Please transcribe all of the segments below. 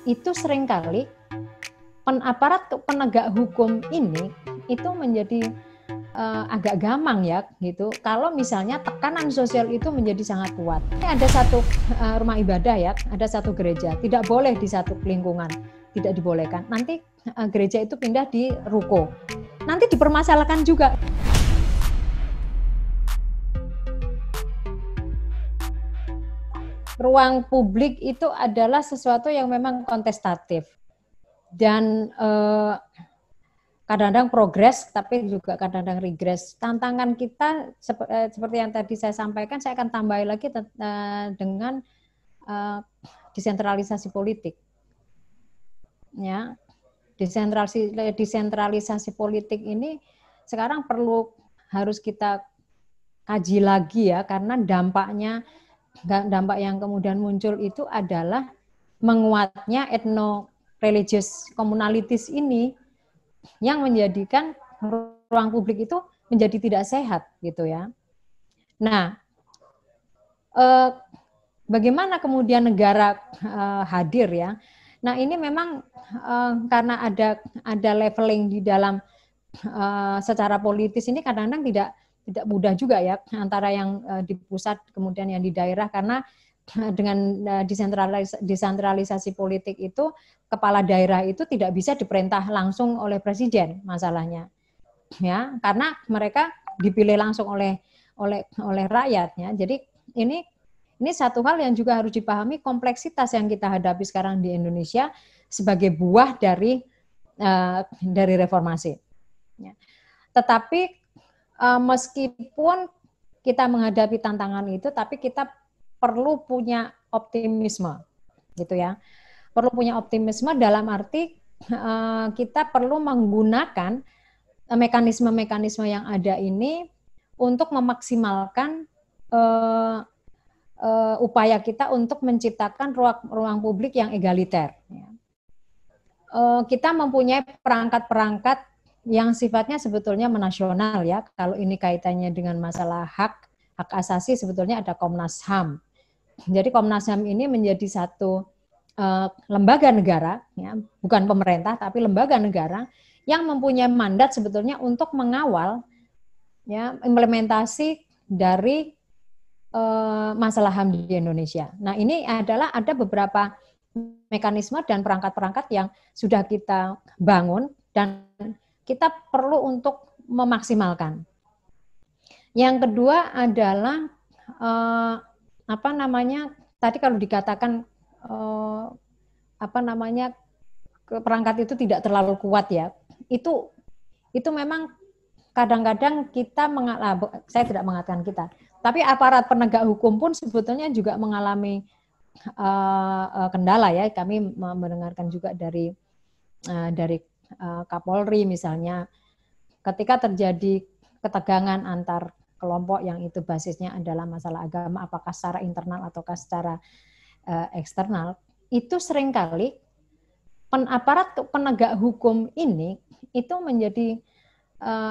itu seringkali aparat penegak hukum ini itu menjadi agak gamang ya gitu. Kalau misalnya tekanan sosial itu menjadi sangat kuat. Ada satu rumah ibadah ya, ada satu gereja, tidak boleh di satu lingkungan, tidak dibolehkan. Nanti gereja itu pindah di ruko. Nanti dipermasalahkan juga. Ruang publik itu adalah sesuatu yang memang kontestatif dan kadang-kadang progres, tapi juga kadang-kadang regres. Tantangan kita seperti yang tadi saya sampaikan, saya akan tambah lagi dengan desentralisasi politik. Ya, desentralisasi politik ini sekarang harus kita kaji lagi ya, karena dampak yang kemudian muncul itu adalah menguatnya ethno-religious communalities ini yang menjadikan ruang publik itu menjadi tidak sehat gitu ya. Nah, bagaimana kemudian negara hadir ya? Nah, ini memang karena ada leveling di dalam secara politis ini kadang-kadang tidak mudah juga ya antara yang di pusat kemudian yang di daerah, karena dengan desentralisasi politik itu kepala daerah itu tidak bisa diperintah langsung oleh presiden masalahnya ya, karena mereka dipilih langsung oleh rakyatnya. Jadi ini satu hal yang juga harus dipahami, kompleksitas yang kita hadapi sekarang di Indonesia sebagai buah dari reformasi ya. Tetapi meskipun kita menghadapi tantangan itu, tapi kita perlu punya optimisme, gitu ya. Perlu punya optimisme dalam arti kita perlu menggunakan mekanisme-mekanisme yang ada ini untuk memaksimalkan upaya kita untuk menciptakan ruang publik yang egaliter. Kita mempunyai perangkat-perangkat yang sifatnya sebetulnya menasional ya. Kalau ini kaitannya dengan masalah hak asasi, sebetulnya ada Komnas HAM. Jadi Komnas HAM ini menjadi satu lembaga negara, ya, bukan pemerintah tapi lembaga negara yang mempunyai mandat sebetulnya untuk mengawal ya implementasi dari masalah HAM di Indonesia. Nah, ini ada beberapa mekanisme dan perangkat-perangkat yang sudah kita bangun dan kita perlu untuk memaksimalkan. Yang kedua adalah tadi kalau dikatakan perangkat itu tidak terlalu kuat ya, itu memang kadang-kadang saya tidak mengatakan kita, tapi aparat penegak hukum pun sebetulnya juga mengalami kendala ya. Kami mendengarkan juga dari Kapolri misalnya, ketika terjadi ketegangan antar kelompok yang itu basisnya adalah masalah agama, apakah secara internal ataukah secara eksternal, itu seringkali aparat penegak hukum ini itu menjadi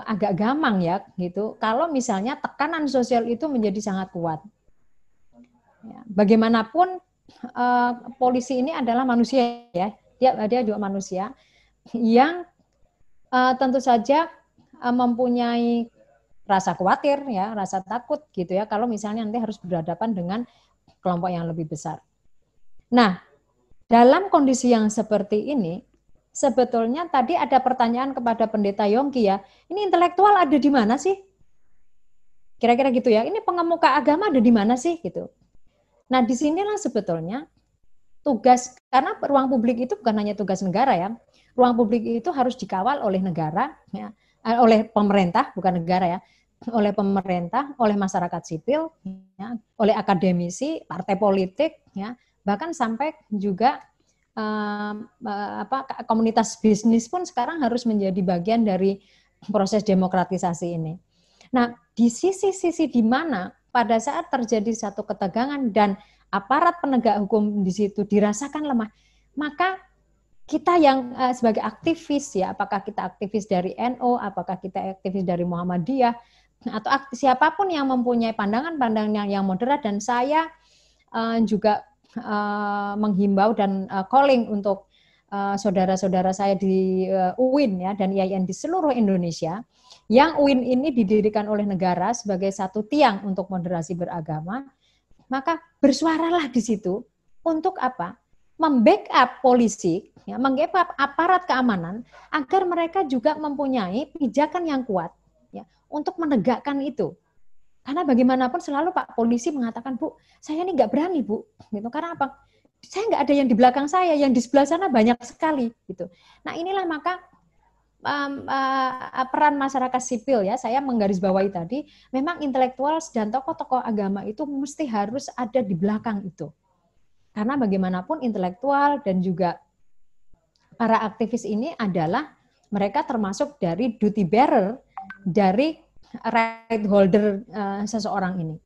agak gamang ya gitu. Kalau misalnya tekanan sosial itu menjadi sangat kuat. Ya, bagaimanapun polisi ini adalah manusia ya, dia juga manusia yang tentu saja mempunyai rasa khawatir ya, rasa takut gitu ya, kalau misalnya nanti harus berhadapan dengan kelompok yang lebih besar. Nah, dalam kondisi yang seperti ini, sebetulnya tadi ada pertanyaan kepada Pendeta Yongki ya, ini intelektual ada di mana sih? Kira-kira gitu ya, ini pengemuka agama ada di mana sih gitu. Nah, disinilah sebetulnya tugas, karena ruang publik itu bukan hanya tugas negara ya, ruang publik itu harus dikawal oleh negara, ya, oleh pemerintah, bukan negara ya, oleh pemerintah, oleh masyarakat sipil, ya, oleh akademisi, partai politik, ya, bahkan sampai juga komunitas bisnis pun sekarang harus menjadi bagian dari proses demokratisasi ini. Nah, di sisi-sisi di mana pada saat terjadi satu ketegangan dan aparat penegak hukum di situ dirasakan lemah, maka kita yang sebagai aktivis ya, apakah kita aktivis dari NU, apakah kita aktivis dari Muhammadiyah, atau siapapun yang mempunyai pandangan-pandangan yang moderat, dan saya juga menghimbau dan calling untuk saudara-saudara saya di UIN ya dan IAIN di seluruh Indonesia, yang UIN ini didirikan oleh negara sebagai satu tiang untuk moderasi beragama, maka bersuaralah di situ untuk apa? Membackup polisi, ya, membackup aparat keamanan agar mereka juga mempunyai pijakan yang kuat ya untuk menegakkan itu. Karena bagaimanapun selalu Pak polisi mengatakan, Bu, saya ini nggak berani, Bu. Gitu. Karena apa? Saya nggak ada yang di belakang saya, yang di sebelah sana banyak sekali. Gitu. Nah inilah maka peran masyarakat sipil ya, saya menggarisbawahi tadi, memang intelektual dan tokoh-tokoh agama itu mesti harus ada di belakang itu. Karena bagaimanapun intelektual dan juga para aktivis ini adalah mereka termasuk dari duty bearer dari right holder seseorang ini.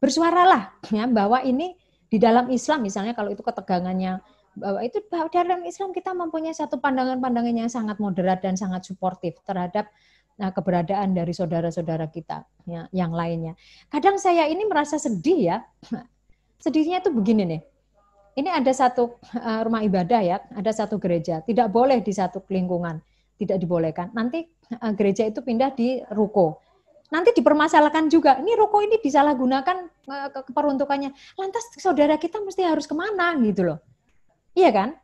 Bersuaralah ya bahwa ini di dalam Islam misalnya kalau itu ketegangannya bahwa itu dalam Islam kita mempunyai satu pandangan-pandangan yang sangat moderat dan sangat suportif terhadap keberadaan dari saudara-saudara kita ya, yang lainnya. Kadang saya ini merasa sedih ya. Sedihnya itu begini nih. Ini ada satu rumah ibadah ya, ada satu gereja, tidak boleh di satu lingkungan, tidak dibolehkan. Nanti gereja itu pindah di ruko. Nanti dipermasalahkan juga, ini ruko ini disalahgunakan peruntukannya. Lantas saudara kita mesti harus kemana gitu loh. Iya kan?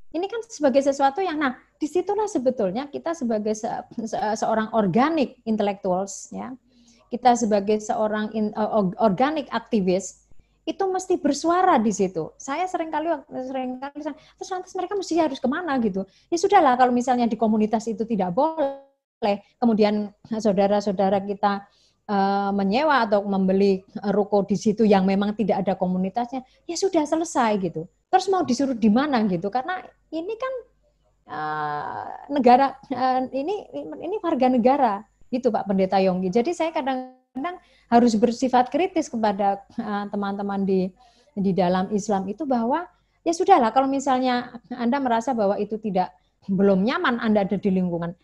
Ini kan sebagai sesuatu yang, nah disitulah sebetulnya kita sebagai seorang organik intellectuals, ya, kita sebagai seorang organik aktivis, itu mesti bersuara di situ. Saya seringkali terus lantas mereka mesti harus kemana gitu. Ya sudahlah kalau misalnya di komunitas itu tidak boleh, kemudian saudara-saudara kita menyewa atau membeli ruko di situ yang memang tidak ada komunitasnya, ya sudah selesai gitu. Terus mau disuruh di mana gitu? Karena ini kan negara ini warga negara gitu Pak Pendeta Yonggi. Jadi saya kadang-kadang harus bersifat kritis kepada teman-teman di dalam Islam itu bahwa ya sudahlah kalau misalnya Anda merasa bahwa itu belum nyaman Anda ada di lingkungan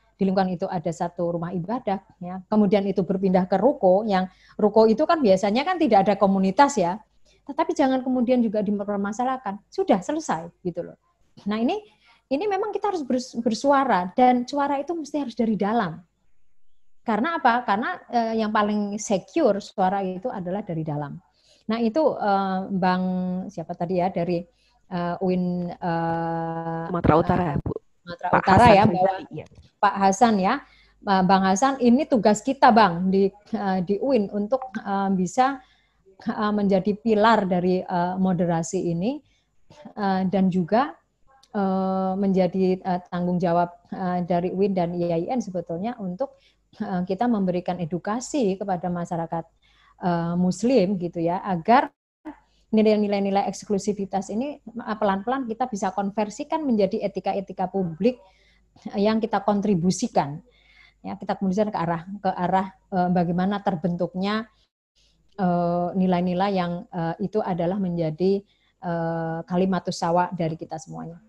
itu ada satu rumah ibadah ya. Kemudian itu berpindah ke ruko, yang ruko itu kan biasanya kan tidak ada komunitas ya. Tetapi jangan kemudian juga dipermasalahkan. Sudah selesai gitu loh. Nah, ini memang kita harus bersuara dan suara itu mesti harus dari dalam. Karena apa? Karena yang paling secure suara itu adalah dari dalam. Nah itu Bang siapa tadi ya dari UIN Sumatera Utara, Bu. Sumatera Utara ya, ya, Pak Hasan ya, Bang Hasan, ini tugas kita Bang di UIN untuk bisa menjadi pilar dari moderasi ini dan juga menjadi tanggung jawab dari UIN dan IAIN sebetulnya untuk kita memberikan edukasi kepada masyarakat Muslim gitu ya, agar nilai-nilai eksklusivitas ini pelan-pelan kita bisa konversikan menjadi etika-etika publik yang kita kontribusikan. Ya, kita kemudian ke arah bagaimana terbentuknya nilai-nilai yang itu adalah menjadi kalimatus sawa dari kita semuanya.